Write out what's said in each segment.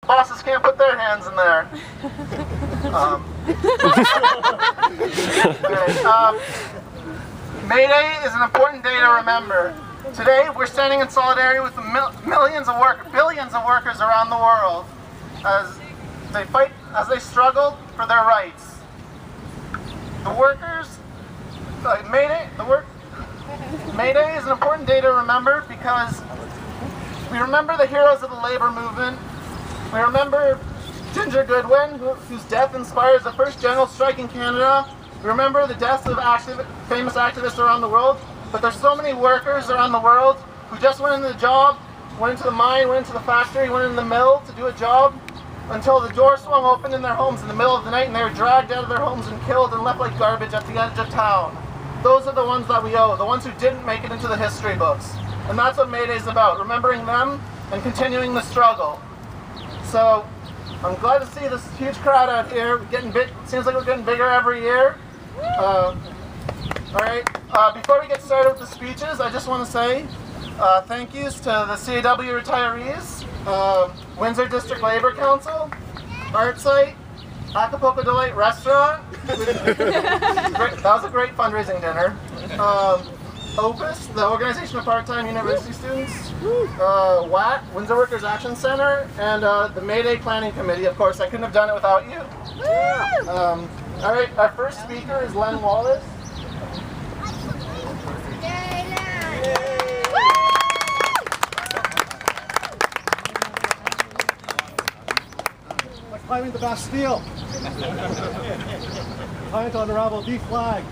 bosses can't put their hands in there. MayDay is an important day to remember. Today, we're standing in solidarity with the billions of workers around the world as they struggle for their rights. The workers, MayDay is an important day to remember because we remember the heroes of the labor movement. We remember Ginger Goodwin, whose death inspires the first general strike in Canada. We remember the deaths of famous activists around the world. But there's so many workers around the world who just went into the job, went into the mine, went into the factory, went in the mill to do a job until the door swung open in their homes in the middle of the night and they were dragged out of their homes and killed and left like garbage at the edge of town. Those are the ones that we owe, the ones who didn't make it into the history books. And that's what MayDay is about, remembering them and continuing the struggle. So I'm glad to see this huge crowd out here. Seems like we're getting bigger every year. All right, before we get started with the speeches, I just want to say thank yous to the CAW retirees, Windsor District Labor Council, ArtSite, Acapulco Delight Restaurant. That was a great fundraising dinner. Opus, the Organization of Part-Time University Students, WAT, Windsor Workers Action Center, and the MayDay Planning Committee. Of course, I couldn't have done it without you. All right, our first speaker is Len Wallace. Like climbing the Bastille. Trying to unravel the flag.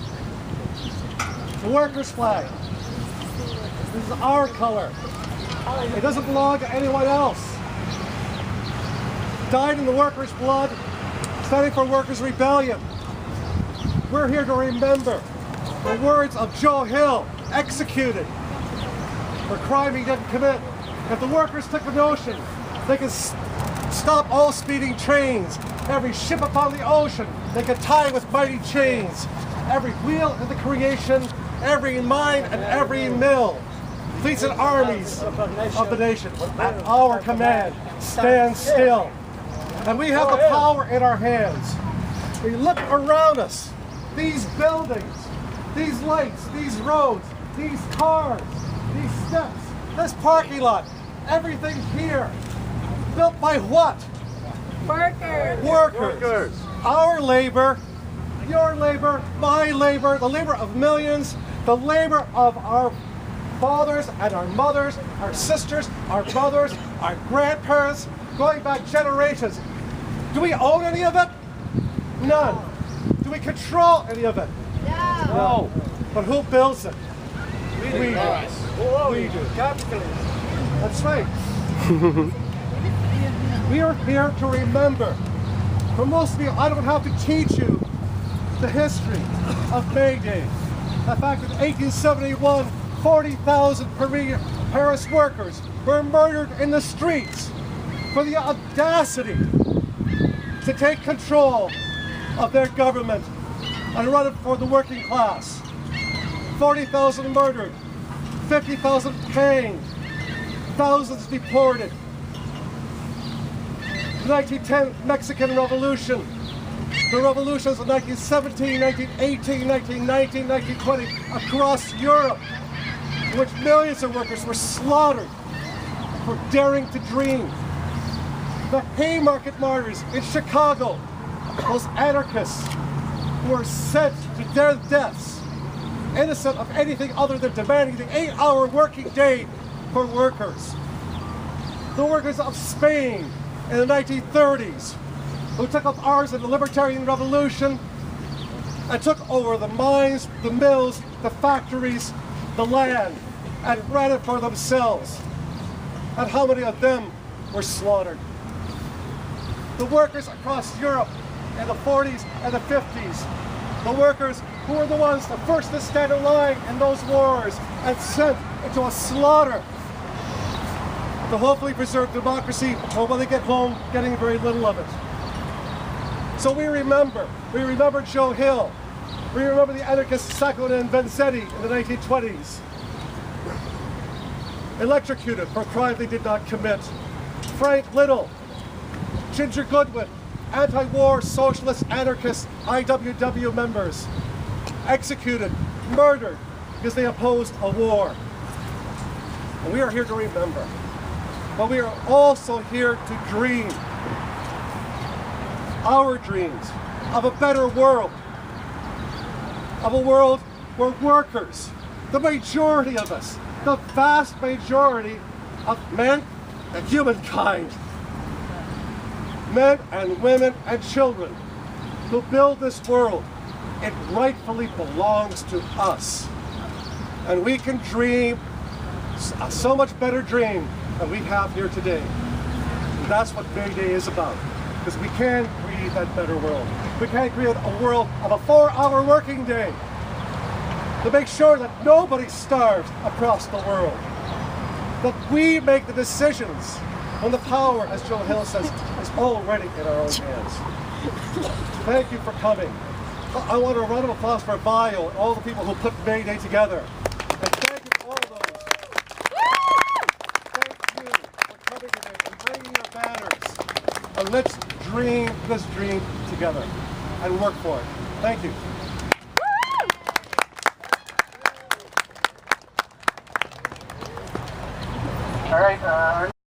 The workers' flag. This is our color. It doesn't belong to anyone else. Died in the workers' blood, standing for workers' rebellion. We're here to remember the words of Joe Hill, executed for a crime he didn't commit. If the workers took the notion they could stop all speeding trains, every ship upon the ocean, they could tie with mighty chains, every wheel in the creation, every mine and every mill, fleets and armies of the nation, at our command, stand still. And we have the power in our hands. We look around us, these buildings, these lights, these roads, these cars, these steps, this parking lot, everything here, built by what? Workers. Workers. Our labor, your labor, my labor, the labor of millions, the labor of our fathers and our mothers, our sisters, our brothers, our grandparents, going back generations. Do we own any of it? None. Do we control any of it? No. But who builds it? We do. We do. That's right. We are here to remember. For most of you, I don't have to teach you the history of MayDay. In fact, in 1871, 40,000 Paris workers were murdered in the streets for the audacity to take control of their government and run it for the working class. 40,000 murdered, 50,000 hanged, thousands deported. The 1910 Mexican Revolution, the revolutions of 1917, 1918, 1919, 1920 across Europe, in which millions of workers were slaughtered for daring to dream. The Haymarket martyrs in Chicago, those anarchists who were sent to their deaths, innocent of anything other than demanding the 8-hour working day for workers. The workers of Spain in the 1930s, who took up arms in the Libertarian Revolution and took over the mines, the mills, the factories, the land, and ran it for themselves. And how many of them were slaughtered? The workers across Europe in the 40s and the 50s, the workers who were the ones the first to stand in line in those wars and sent into a slaughter to hopefully preserve democracy, or when they get home, getting very little of it. So we remember Joe Hill, we remember the anarchists Sacco and Vanzetti in the 1920s, electrocuted for a crime they did not commit. Frank Little, Ginger Goodwin, anti-war socialist anarchist IWW members, executed, murdered because they opposed a war. And we are here to remember. But we are also here to dream. Our dreams of a better world. Of a world where workers, the majority of us, the vast majority of men and humankind, men and women and children who build this world, it rightfully belongs to us. And we can dream a so much better dream than we have here today. And that's what MayDay is about. Because we can create that better world. We can create a world of a 4-hour working day to make sure that nobody starves across the world. That we make the decisions when the power, as Joe Hill says, is already in our own hands. Thank you for coming. I want a round of applause for Vajo and all the people who put MayDay together. And thank you to all those. Thank you for coming today and bringing your banners. And let's dream this dream together and work for it. Thank you.